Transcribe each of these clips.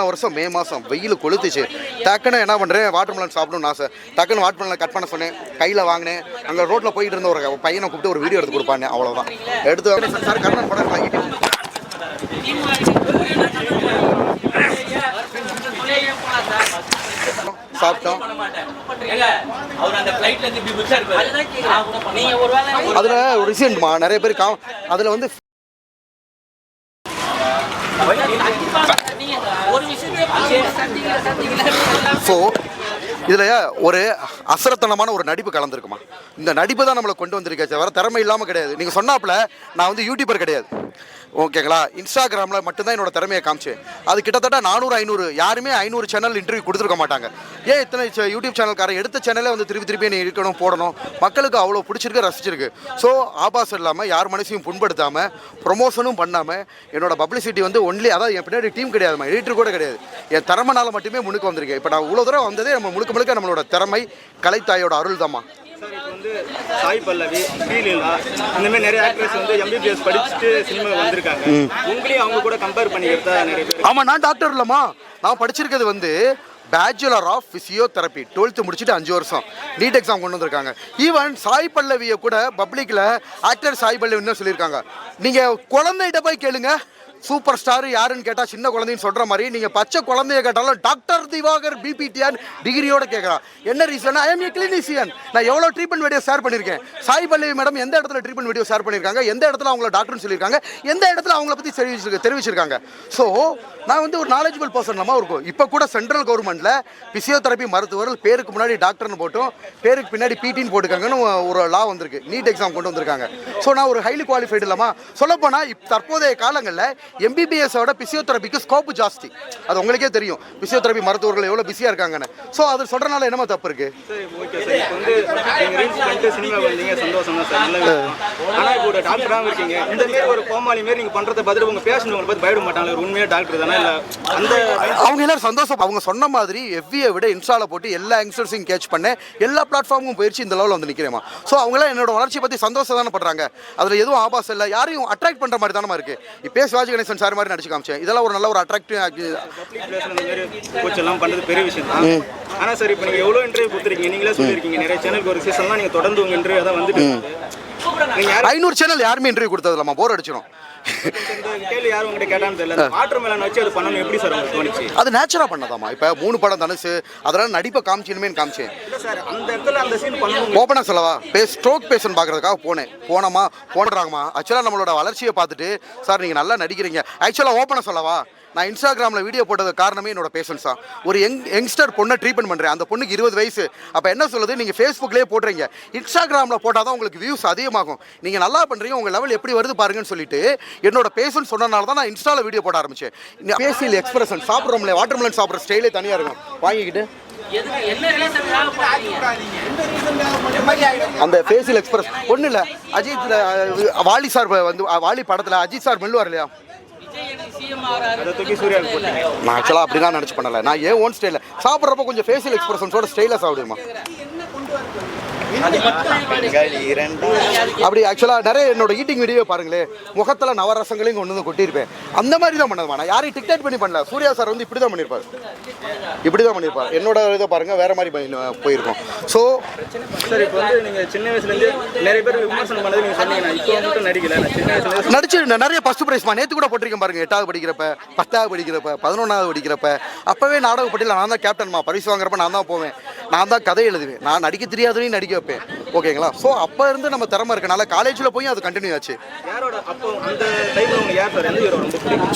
வருஷம் மே மாதம் வெயில் கொளுத்துச்சு. டக்குன்னு என்ன பண்ணுறேன், வாட்டர்மெலன் சாப்பிடணும்னு ஆசை. டக்குன்னு வாட்டர்மெலன் கட் பண்ண சொன்னேன், கையில் வாங்கினேன். அங்கே ரோட்டில் போயிட்டு இருந்த ஒரு பையனை கூப்பிட்டு ஒரு வீடியோ எடுத்து கொடுப்பாங்க. அவ்வளோதான் எடுத்து சார் கண்ணன் படம் வாங்கிட்டு சாப்பிட்டோம். அதில் ஒரு ரிசன்ட்மா நிறைய பேர் அதில் வந்து ஸோ இதில் ஒரு அசரத்தனமான ஒரு நடிப்பு கலந்துருக்குமா. இந்த நடிப்பு தான் நம்மளை கொண்டு வந்திருக்கே தவிர திறமை இல்லாமல் கிடையாது. நீங்கள் சொன்னாப்புல நான் வந்து யூடியூபர் கிடையாது, ஓகேங்களா. இன்ஸ்டாகிராமில் மட்டும்தான் என்னோட திறமையை காமிச்சேன். அது கிட்டத்தட்ட 400-500 யாருமே 500 சேனல் இன்டர்வியூ கொடுத்துருக்க மாட்டாங்க. ஏன் இத்தனை யூடியூப் சேனல்காரன் எடுத்த சேனலே வந்து திருப்பி நீ இருக்கணும் போடணும். மக்களுக்கு அவ்வளோ பிடிச்சிருக்கு, ரசிச்சிருக்கு. ஸோ ஆபாசம் இல்லாமல் யார் மனசையும் புண்படுத்தாமல் ப்ரொமோஷனும் பண்ணாமல் என்னோட பப்ளிசிட்டி வந்து ஒன்லி, அதாவது என் பின்னாடி டீம் கிடையாதுமா, எடிட்டர் கூட கிடையாது, என் திறமைனால மட்டுமே முன்னுக்கு வந்திருக்கேன். இப்போ நான் இவ்வளோ தூரம் வந்ததே நம்ம முழுக்க நம்மளோட திறமை, கலைத்தாயோட அருள் தாம்மா. சார் இப்போ வந்து சாய் பல்லவி, ஸ்ரீலீலா இந்த மாதிரி நிறைய ஆக்ட்ரஸ் வந்து MBBS படிச்சுட்டு சினிமா வந்திருக்காங்க. உங்களையும் அவங்க கூட கம்பேர் பண்ணிக்கிறதா நிறைய பேர். ஆமாம், நான் டாக்டர் இல்லைம்மா. நான் படிச்சிருக்கிறது வந்து பேச்சுலர் ஆஃப் ஃபிசியோதெரப்பி, 12th முடிச்சுட்டு 5 வருஷம் நீட் எக்ஸாம் கொண்டு வந்திருக்காங்க. ஈவன் சாய் பல்லவியை கூட பப்ளிக்கில் ஆக்டர் சாய் பல்லவின்னு சொல்லியிருக்காங்க. நீங்கள் குழந்தைகிட்ட போய் கேளுங்க, சூப்பர் ஸ்டார் யாருன்னு கேட்டால் சின்ன குழந்தைன்னு சொல்கிற மாதிரி நீங்கள் பச்சை குழந்தைய கேட்டாலும் டாக்டர் திவாகர் பிபிடிஆன் டிகிரியோட கேட்குறான். என்ன reason? I M A clinician. நான் எவ்வளோ ட்ரீட்மெண்ட் வீடியோ ஷேர் பண்ணியிருக்கேன். சாய் பல்லவி மேடம் எந்த இடத்துல ட்ரீட்மெண்ட் வீடியோ ஷேர் பண்ணியிருக்காங்க, எந்த இடத்துல அவங்கள டாக்டர்னு சொல்லியிருக்காங்க, எந்த இடத்துல அவங்கள பற்றி தெரிவிச்சிருக்காங்க. ஸோ நான் வந்து ஒரு நாலேஜபிள் பர்சன் நம்ம இருக்கும். இப்போ கூட சென்ட்ரல் கவர்மெண்ட்டில் ஃபிசியோதெரப்பி மருத்துவர்கள் பேருக்கு முன்னாடி டாக்டர்னு போட்டும் பேருக்கு பின்னாடி பிடின்னு போட்டுக்காங்கன்னு ஒரு லா வந்திருக்கு. நீட் எக்ஸாம் கொண்டு வந்திருக்காங்க. ஸோ நான் ஒரு ஹைலி குவாலிஃபைடு இல்லாமல் சொல்லப்போனால் தற்போதைய காலங்களில் MBBSோட பிசியோதெரபிக்கு ஸ்கோப்பு ஜாஸ்தி. அது உங்களுக்கே தெரியும், பிசியோதெரபி மருத்துவர்கள் எவ்வளோ பிஸியாக இருக்காங்கன்னு. ஸோ அது சொல்கிறனால என்னமா தப்பு இருக்குது? ஓகே சார், இப்போ வந்து நீங்கள் ரீல்ஸ் பண்ணிட்டு சினிமா வந்தீங்க, சந்தோஷம் தான் சார், நல்ல. ஆனால் இப்போ ஒரு டாக்டராகவும் இருக்கீங்க, இந்த மாரி ஒரு கோமாளி மாரி நீங்கள் பண்ணுறதை பார்த்துட்டு உங்கள் பேஷண்ட் உங்களை பார்த்து பயப்பட மாட்டாங்க, ஒரு உண்மையாக டாக்டர் தானே இல்லை அந்த அவங்க எல்லாரும் சந்தோஷம். அவங்க சொன்ன மாதிரி எவ்வியை விட இன்ஸ்டாவில் போட்டு எல்லா யங்ஸ்டர்ஸையும் கேட்ச் பண்ணேன், எல்லா பிளாட்ஃபார்மும் போயிடுச்சு, இந்த லெவலில் வந்து நிற்கிறேமா. ஸோ அவங்களாம் என்னோட வளர்ச்சி பற்றி சந்தோஷம் தானே படுறாங்க. அதில் எதுவும் ஆபாசம் இல்லை, யாரையும் அட்ராக்ட் பண்ணுற மாதிரி தானே இருக்குது. இப்போ சிவாஜி கணேசன் சார் மாதிரி நடிச்சு காமிச்சேன். இதெல்லாம் ஒரு நல்ல ஒரு அட்ராக்டிவ் கோச் எல்லாம் பண்ணுறது பெரிய விஷயம் தான். ஆனால் சார் இப்போ நீங்கள் எவ்வளோ இன்டர்வியூ கொடுத்துருக்கீங்க, நீங்களே சொல்லியிருக்கீங்க நிறைய சேனலுக்கு ஒரு சீசன்லாம் நீங்கள் தொடர்ந்து உங்கள் இன்டர்வியூ தான் வந்துட்டு 500 சேனல் யாருமே இன்டர்வியூ கொடுத்தது இல்லாமல் போர் அடிச்சிடும். கேள்வி யாரும் உங்கள்கிட்ட கேட்டான்னு தெரியல. வாட்டர்மெலன் வச்சு அது பண்ணணும் எப்படி சார் உங்களுக்கு தோணுச்சு? அது நேச்சுரா பண்ணதாமா. இப்போ 3 படம் தனுசு, அதெல்லாம் நடிப்பை காமிச்சினுமே காமிச்சேன். இல்லை சார், அந்த இடத்துல அந்த சீன் பண்ணணும். ஓப்பனாக சொல்லவா, ஸ்ட்ரோக் பேஷண்ட் பார்க்குறதுக்காக போனோம்மா. ஆக்சுவலாக நம்மளோட வளர்ச்சியை பார்த்துட்டு சார் நீங்கள் நல்லா நடிக்கிறீங்க. ஆக்சுவலாக ஓப்பனாக சொல்லவா, நான் இன்ஸ்டாகிராமில் வீடியோ போட்டது காரணமே என்னோட பேஷன்ஸ் தான். ஒரு யங்ஸ்டர் பொண்ணை ட்ரீட்மெண்ட் பண்ணுறேன், அந்த பொண்ணுக்கு 20 வயசு. அப்போ என்ன சொல்லுது, நீங்கள் ஃபேஸ்புக்லேயே போடுறீங்க, இன்ஸ்டாகிராமில் போட்டால் தான் உங்களுக்கு வியூஸ் அதிகமாகும், நீங்கள் நல்லா பண்ணுறீங்க, உங்கள் லெவல் எப்படி வருது பாருங்கன்னு சொல்லிட்டு என்னோட பேஷன்ஸ் சொன்னனால தான் நான் இன்ஸ்டாவில் வீடியோ போட ஆரம்பித்தேன். ஃபேஷியல் எக்ஸ்பிரஷன் சாப்பிட்றோம்ல, வாட்டர்மெலன் சாப்பிட்ற ஸ்டைலே தனியாக இருக்கும். வாங்கிக்கிட்டு அந்த ஃபேஷியல் எக்ஸ்பிரஸ் ஒன்றும் இல்லை. அஜித் வாலி சார் வந்து வாலி படத்தில் அஜித் சார் மெல்லுவார் இல்லையா, நான் ஆக்சுவலாக அப்படி தான் நினச்சி பண்ணலை. நான் ஏன் ஓன் ஸ்டைலில் சாப்பிட்றப்ப கொஞ்சம் ஃபேஷியல் எக்ஸ்பிரஷன்ஸோட ஸ்டைலாக சாப்பிடுமா. அப்படி ஆக்சுவலாக நிறைய என்னோட ஈட்டிங் வீடியோ பாருங்களேன், முகத்தில் நவரசங்களையும் கொண்டு வந்து கொட்டியிருப்பேன். அந்த மாதிரி தான் பண்ணதுமா. நான் யாரையும் டிக்டேட் பண்ணி பண்ணல. சூர்யா சார் வந்து இப்படி தான் பண்ணியிருப்பார். என்னோட இதை பாருங்கள் வேறு மாதிரி போயிருக்கோம். ஸோ சார் இப்போ வந்து நீங்கள் சின்ன வயசுலேருந்து நிறைய பேர் விமர்சனம் பண்ணது நீங்கள் சொன்னீங்க, இப்போ மட்டும் நடிக்கல, நான் சின்ன வயசுல நடிச்சு நிறைய ஃபஸ்ட் ப்ரைஸ்மா நேற்று கூட போட்டிருக்கேன் பாருங்க. 8வது படிக்கிறப்ப, 10வது படிக்கிறப்ப, 11வது படிக்கிறப்ப, அப்போவே நாடக போட்டியில் நான் தான் கேப்டன்மா. பரிசு வாங்குறப்ப நான் தான் போவேன், நான் தான் கதை எழுதுவேன், நான் நடிக்க தெரியாதவனையும் நடிக்க வைப்பேன். ஓகேங்களா. ஸோ அப்போ இருந்து நம்ம திறமை இருக்கனால காலேஜில் போய் அது கண்டினியூ ஆச்சு.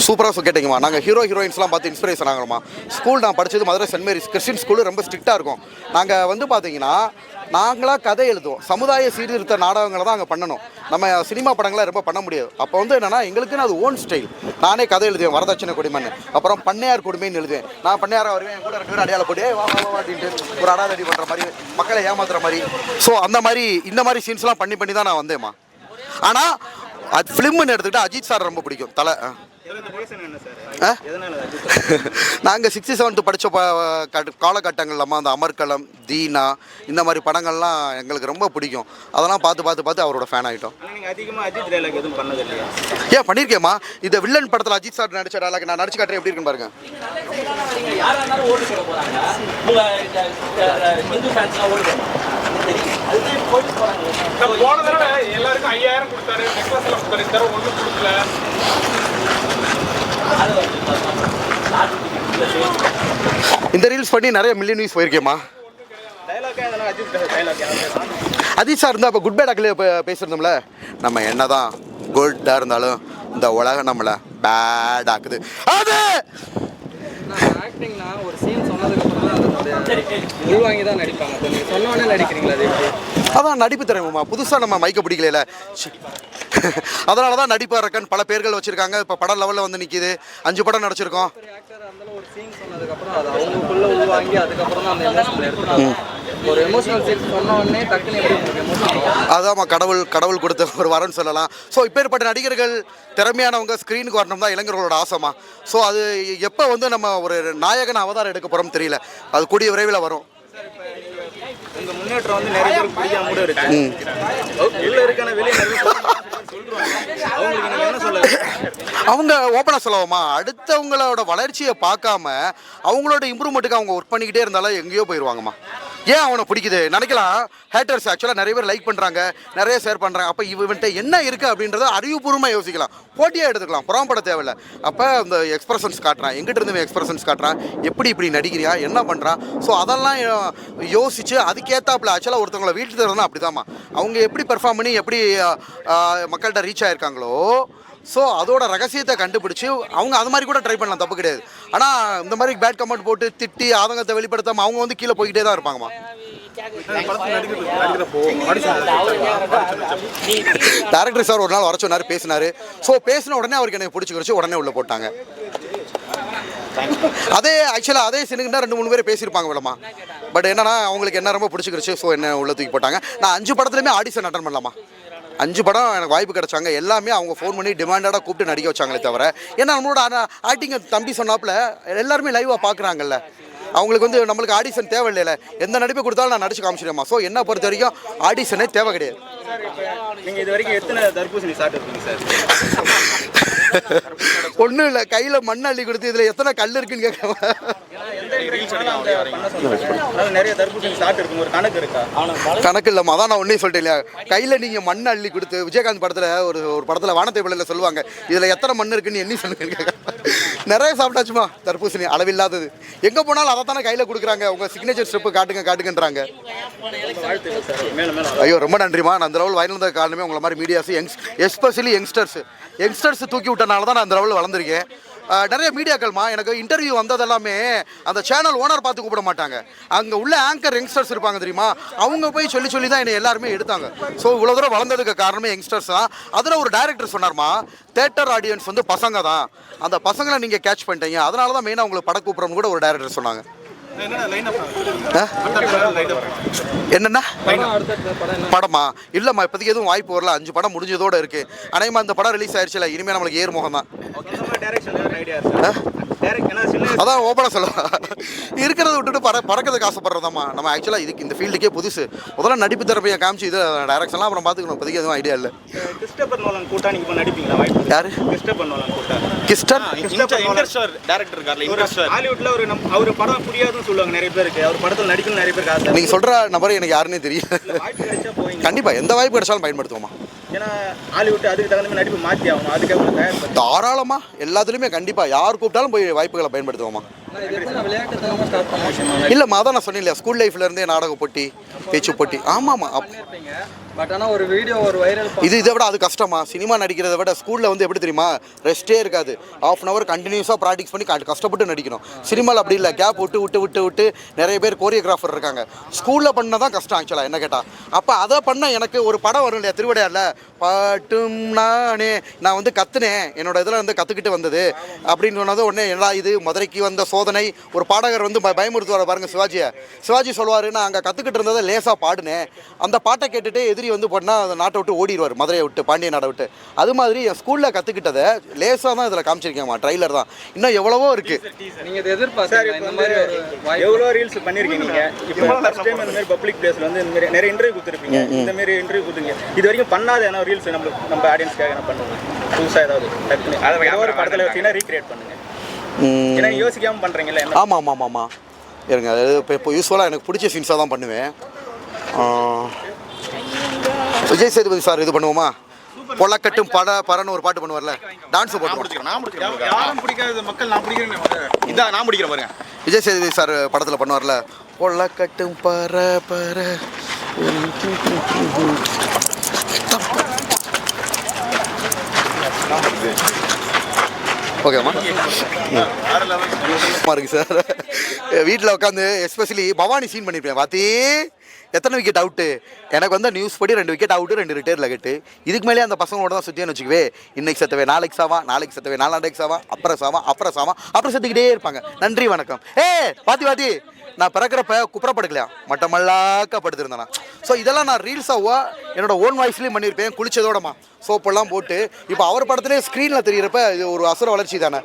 சூப்பராக கேட்டிங்கம்மா. நாங்கள் ஹீரோயின்ஸ்லாம் பார்த்து இன்ஸ்பிரேஷன் ஆகிறோமா. ஸ்கூல் நான் படித்தது Madurai saint Mary's Christian school, ரொம்ப ஸ்ட்ரிக்டாக இருக்கும். நாங்கள் வந்து பார்த்தீங்கன்னா நாங்களாக கதை எழுதுவோம், சமுதாய சீர்திருத்த நாடகங்களை தான் அங்கே பண்ணணும். நம்ம சினிமா படங்களாக ரொம்ப பண்ண முடியாது. அப்போ வந்து என்னென்னா எங்களுக்குன்னு அது ஓன் ஸ்டைல். நானே கதை எழுதுவேன், வரதட்சணை கொடுமைன்னு, அப்புறம் பண்ணையார் கொடுமைன்னு எழுதுவேன். நான் பண்ணையாராக வருவேன், என் கூட 2 பேரும் அடையாள போட்டு வா அப்படின்ட்டு ஒரு அடாதடி பண்ணுற மாதிரி, மக்களை ஏமாத்துற மாதிரி. ஸோ அந்த மாதிரி இந்த மாதிரி சீன்ஸ்லாம் பண்ணி தான் நான் வந்தேம்மா. ஆனால் அது ஃபிலிம்னு எடுத்துக்கிட்டால் அஜித் சார் ரொம்ப பிடிக்கும். தலை ரீசன் என்ன சார்? எதனால அஜித்? நாங்கள் 6th 7th படித்த காலகட்டங்கள்லமா அந்த அமர்கலம், தீனா இந்த மாதிரி படங்கள்லாம் எங்களுக்கு ரொம்ப பிடிக்கும். அதெல்லாம் பார்த்து அவரோட ஃபேன் ஆகிட்டோம். ஆனால் நீங்கள் அதிகமாக அஜித் டைலாக் எதுவும் பண்ணது இல்லையா? ஏன் பண்ணியிருக்கேம்மா. இந்த வில்லன் படத்தில் அஜித் சார் நடிச்ச டைலாக் நான் நடிச்சு காட்டுறேன், எப்படி இருக்குன்னு பாருங்க. போன தடவை எல்லாருக்கும் 5000 கொடுத்தாரு, நெக்லஸ் எல்லாம் கொடுத்தாரு, இந்த தடவை ஒன்றும் கொடுக்கல. இந்த ரீல்ஸ் பண்ணி நிறைய மில்லியன் வியூஸ் போயிருக்கேம்மா. டைலாக்கே அதெல்லாம் அஜித் டைலாக் அஜித் சார் இருந்தால் இப்போ குட் பேட் அக்கிலே பேசியிருந்தோம்ல, நம்ம என்ன தான் குட்டாக இருந்தாலும் இந்த உலகம் நம்மளை பேட் ஆக்குது. அது ஆக்டிங்னா ஒரு சீன் சொன்னதுக்கு அப்புறம் தான் உள்வாங்கி தான் நடிப்பாங்க. நீங்கள் சொன்னோடனே நடிக்கிறீங்களா? அது எப்படி? அதான் நடிப்பு திறமைமா. புதுசாக நம்ம மைக்க பிடிக்கல, அதனால தான் நடிப்பு அரக்கன் பல பேர்கள் வச்சுருக்காங்க. இப்போ படம் லெவலில் வந்து நிற்கிது. 5 படம் நடிச்சிருக்கோம். ஆக்டர் இருந்தாலும் ஒரு சீன் சொன்னதுக்கப்புறம் அது அவங்களுக்குள்ள உள்வாங்கி அதுக்கப்புறம் தான் அந்த எமோஷனல் எடுத்துட்டாங்க. ஒரு எமோஷனல் சீன் சொன்ன உடனே டக்குன்னு எப்படி உங்களுக்கு எமோஷனல்? அதாம்மா கடவுள் கொடுத்த ஒரு வரன்னு சொல்லலாம். ஸோ இப்பேற்பட்ட நடிகர்கள் திறமையானவங்க ஸ்க்ரீனுக்கு வரணும் தான் இளைஞர்களோட ஆசைமா. ஸோ அது எப்போ வந்து நம்ம ஒரு நாயகன் அவதாரம் எடுக்க போகிறோம் தெரியல. அது கூடிய விரைவில் வரும். உங்கள் முன்னேற்றம் வந்து நிறைய பேருக்கு பிடிக்காம கூட இருக்கு. உள்ள இருக்கான வெளியே நிறைய சொல்றாங்க. அவங்களுக்கு நீங்கள் என்ன சொல்ல? அவங்க ஓப்பனாக சொல்லுவோமா, அடுத்தவங்களோட வளர்ச்சியை பார்க்காம அவங்களோட இம்ப்ரூவ்மெண்ட்டுக்கு அவங்க ஒர்க் பண்ணிக்கிட்டே இருந்தாலும் எங்கேயோ போயிடுவாங்கம்மா. ஏன் அவனை பிடிக்குது நினைக்கலாம். ஹேட்டர்ஸ் ஆக்சுவலாக நிறைய பேர் லைக் பண்ணுறாங்க, நிறைய ஷேர் பண்ணுறாங்க. அப்போ இவன்ட்ட என்ன இருக்குது அப்படின்றத அறிவுபூர்வமாக யோசிக்கலாம், போட்டியாக எடுத்துக்கலாம், புறம்பட தேவையில்லை. அப்போ அந்த எக்ஸ்பிரஷன்ஸ் காட்டுறான், எங்கிட்ட இருந்து எக்ஸ்பிரஷன்ஸ் காட்டுறான், இப்படி நடிக்கிறியா, என்ன பண்ணுறான். ஸோ அதெல்லாம் யோசித்து அதுக்கேற்றாப்புல ஆக்சுவலாக ஒருத்தவங்களை வீட்டில் இருந்தால் அப்படி தான்மா அவங்க எப்படி பெர்ஃபார்ம் பண்ணி எப்படி மக்கள்கிட்ட ரீச் ஆகிருக்காங்களோ. ஸோ அதோட ரகசியத்தை கண்டுபிடிச்சி அவங்க அது மாதிரி கூட ட்ரை பண்ணலாம், தப்பு கிடையாது. ஆனால் இந்த மாதிரி பேட் கமெண்ட் போட்டு திட்டி ஆதங்கத்தை வெளிப்படுத்தாமல் அவங்க வந்து கீழே போய்கிட்டே தான் இருப்பாங்கம்மா. டேரக்டர் சார் ஒரு நாள் வர சொன்னார், பேசினார். ஸோ பேசின உடனே அவருக்கு எனக்கு பிடிச்சிக்கிடுச்சு, உடனே உள்ளே போட்டாங்க. அதே சின்னுக்குன்னா 2-3 பேர் பேசியிருப்பாங்க விடமா. பட் என்னன்னா அவங்களுக்கு என்ன ரொம்ப பிடிச்சிக்கிடுச்சு, ஸோ என்ன உள்ள தூக்கி போட்டாங்க. நான் 5 படத்துலையுமே ஆடிஷன் அட்டன் பண்ணலாமா. 5 படம் எனக்கு வாய்ப்பு கிடைச்சாங்க. எல்லாமே அவங்க ஃபோன் பண்ணி டிமாண்டடாக கூப்பிட்டு நடிக்க வச்சாங்களே தவிர, ஏன்னா நம்மளோட ஆக்டிங் தம்பி சொன்னாப்புல எல்லாருமே லைவாக பார்க்குறாங்கல்ல. அவங்களுக்கு வந்து நம்மளுக்கு ஆடிஷன் தேவை இல்லைல்ல. எந்த நடிப்பை கொடுத்தாலும் நான் நடிச்சு காமிச்சிடுமா. ஸோ என்ன பொறுத்த வரைக்கும் ஆடிஷனே தேவை கிடையாது. நீங்கள் இது வரைக்கும் எத்தனை தர்பூசணி சாப்பிட்டுருக்கீங்க சார்? ஒன்றும் இல்லை, கையில் மண் அள்ளி கொடுத்து இதில் எத்தனை கல் இருக்குன்னு கேட்குறேன். நிறைய தர்பூசணி சாப்பிட்டு இருக்கும், ஒரு கணக்கு இருக்கா? கணக்கு இல்லைம்மா. அதான் நான் ஒன்றே சொல்லிட்டேன் இல்லையா, கையில் நீங்கள் மண் அள்ளி கொடுத்து விஜயகாந்த் படத்தில் ஒரு படத்தில் வானத்தை பிள்ளையில் சொல்லுவாங்க, இதில் எத்தனை மண் இருக்குன்னு எண்ணி சொல்லுங்கன்னு கேட்குறேன். நிறைய சாப்பிட்டாச்சுமா தர்பூசணி, அளவில்லாதது. எங்கே போனாலும் அதை தானே கையில் கொடுக்குறாங்க. உங்கள் சிக்னேச்சர் ஸ்டெப்பு காட்டுங்கன்றாங்க. ஐயோ ரொம்ப நன்றிமா. நான் அந்த லெவல் வளர்ந்த காரணமே உங்களை மாதிரி மீடியாஸ், எஸ்பெஷலி யங்ஸ்டர்ஸ் தூக்கி விட்டனால தான் நான் அந்த லெவலில் வளர்ந்துருக்கேன். நிறைய மீடியாக்கள்மா எனக்கு இன்டர்வியூ வந்ததெல்லாமே அந்த சேனல் ஓனர் பார்த்து கூப்பிட மாட்டாங்க. அங்கே உள்ள ஆங்கர் யங்ஸ்டர்ஸ் இருப்பாங்க தெரியுமா, அவங்க போய் சொல்லி தான் என்னை எல்லாருமே எடுத்தாங்க. ஸோ இவ்வளோ தூரம் வளர்ந்ததுக்கு காரணமே யங்ஸ்டர்ஸ் தான். அதில் ஒரு டைரக்டர் சொன்னார்மா, தேட்டர் ஆடியன்ஸ் வந்து பசங்க தான், அந்த பசங்களை நீங்கள் கேட்ச் பண்ணிட்டீங்க, அதனால தான் மெயினாக உங்களுக்கு படம் கூப்பிட்றோம்னு கூட ஒரு டைரக்டர் சொன்னாங்க. என்னண்ணா படமா இல்லைம்மா, இப்போதைக்கு எதுவும் வாய்ப்பு வரல. 5 படம் முடிஞ்சதோட இருக்கு. அனைமா இந்த படம் ரிலீஸ் ஆயிடுச்சுல, இனிமேல் நம்மளுக்கு ஏறுமுகம் தான். அதான் ஓப்பனாக சொல்லலாம், இருக்கிறத விட்டுட்டு பறக்கிறதுக்கு ஆசைப்படுறதாம்மா. நம்ம ஆக்சுவலாக இதுக்கு இந்த ஃபீல்டுக்கே புதுசு. முதல்ல நடிப்பு திறமையை காமிச்சு இது டைரக்ஷன்லாம் அப்புறம் பார்த்துக்கணும். இப்போதைக்கு எதுவும் ஐடியா இல்லை. கிறிஸ்டோபர் நோலன் கூட்டா நீங்க நடிப்பீங்களா? வாய்ப்பு யாரு? கிறிஸ்டோபர் நோலன் கூட்டா. டைரக்டர் இருக்கார்ல, ஹாலிவுட்ல அவர் படம் புரியாதுன்னு சொல்லுவாங்க நிறைய பேருக்கு. அவர் படத்தில் நடிக்கணும் நிறைய பேருக்கு ஆசை. நீங்க சொல்ற நபர் எனக்கு யாருன்னே தெரியல. வாய்ப்பு கிடைச்சா போவீங்க? கண்டிப்பா எந்த வாய்ப்பு கிடைச்சாலும் பயன்படுத்துவோமா. ஏன்னா ஹாலிவுட் அதுக்கு தகுந்த மாதிரி நடிப்பு மாற்றி ஆகணும். அதுக்காக தாராளமா எல்லாத்துலேயுமே கண்டிப்பா யார் கூப்பிட்டாலும் போய் வாய்ப்புகளை பயன்படுத்துவோமா. இல்லைம்மா, அதான் நான் சொன்னேன் இல்லையா, ஸ்கூல் லைஃப்ல இருந்தே நாடக போட்டி, பேச்சு போட்டி. ஆமாம்மா. பட் ஆனால் ஒரு வீடியோ ஒரு வைரல் இதை விட அது கஷ்டமா. சினிமா நடிக்கிறத விட ஸ்கூலில் வந்து எப்படி தெரியுமா, ரெஸ்ட்டே இருக்காது. 1/2 hour கண்டினியூஸாக ப்ராக்டிஸ் பண்ணி கஷ்டப்பட்டு நடிக்கணும். சினிமாவில் அப்படி இல்லை, கேப் விட்டு நிறைய பேர் கோரியோகிராஃபர் இருக்காங்க. ஸ்கூலில் பண்ண தான் கஷ்டம் ஆக்சுவலாக என்ன கேட்டால். அப்போ அதை பண்ண எனக்கு ஒரு படம் வரும் இல்லையா, திருவிடையாரில் பாட்டும் நானே, நான் வந்து கற்றுனேன், என்னோட இதில் வந்து கற்றுக்கிட்டு வந்தது அப்படின்னு சொன்னது. உடனே எல்லா இது மதுரைக்கு வந்த சோதனை. ஒரு பாடகர் வந்து பயமுறுத்துவார் பாருங்க சிவாஜி சொல்லுவார், நான் அங்கே கற்றுக்கிட்டு இருந்ததை லேசாக பாடுனேன், அந்த பாட்டை கேட்டுட்டு எதிரி வந்து போனால் அந்த நாட்டை விட்டு ஓடிடுவார், மதுரையை விட்டு, பாண்டிய நாடை விட்டு. அது மாதிரி என் ஸ்கூலில் கற்றுக்கிட்டதை லேசாக தான் இதில் காமிச்சிருக்கேம்மா, ட்ரைலர் தான், இன்னும் எவ்வளவோ இருக்குது. நீங்கள் இதை எதிர்பார்த்தீங்க இந்த மாதிரி ஒரு வாய்ப்பு? எவ்வளோ ரீல்ஸ் பண்ணியிருக்கீங்க நீங்கள்? இப்போ ஃபர்ஸ்ட் டைம் இந்த மாதிரி பப்ளிக் பிளேஸில் வந்து இந்த மாதிரி நிறைய இன்டர்வியூ கொடுத்துருப்பீங்க, இந்த மாதிரி இன்டர்வியூ கொடுத்துருங்க. இது வரைக்கும் பண்ணாத என்ன ரீல்ஸ் நம்ம ஆடியன்ஸ்க்காக என்ன பண்ணுவோம் புதுசாக ஏதாவது டக்குன்னு அதை ஒரு படத்தில் வச்சிங்கன்னா ரீக்ரியேட் பண்ணுங்க. ஏன்னா யோசிக்காமல் பண்ணுறீங்களா? ஆமாம் இருங்க, இப்போ யூஸ்வலாக எனக்கு பிடிச்ச சீன்ஸாக தான் பண்ணுவேன். விஜய் சேதுபதி சார் இது பண்ணுவோமா, பொலக்கட்டும் பரன்னு ஒரு பாட்டு பண்ணுவார்ல, டான்ஸ் போட்டு யாரும் பிடிக்காத மக்கள் நான் பிடிக்கிறேன் இதான் நான் பிடிக்கிறேன் பாருங்க. விஜய் சேதுபதி சார் படத்தில் பண்ணுவார்ல, பொலக்கட்டும் பர ஓகேம்மா இருக்கு சார். வீட்டில் உட்காந்து எஸ்பெஷலி பவானி சீன் பண்ணியிருப்பேன். பாத்தி எத்தனை விக்கெட் அவுட்டு, எனக்கு வந்து நியூஸ் படி 2 விக்கெட் அவுட்டு 2 ரிட்டையர் விக்கெட்டு. இதுக்கு மேலே அந்த பசங்களோட தான் சுற்றியான்னு வச்சுக்கவே, இன்னைக்கு செத்தவே நாளைக்கு சாவா, நாளைக்கு செத்தவே நாளாண்டைக்கு சாவா, அப்புறம் செத்துக்கிட்டே இருப்பாங்க. நன்றி வணக்கம். பாத்தி நான் பிறக்கிறப்ப குப்புறப்படுக்கலையா, மட்டமல்லாக்க படுத்திருந்தேனா. ஸோ இதெல்லாம் நான் ரீல்ஸாவோ என்னோட ஓன் வாய்ஸ்லேயும் பண்ணியிருப்பேன், குளிச்சதோடமா சோப்பெல்லாம் போட்டு. இப்போ அவர் படத்துலேயே ஸ்க்ரீனில் தெரிகிறப்ப இது ஒரு அசுர வளர்ச்சி தானே.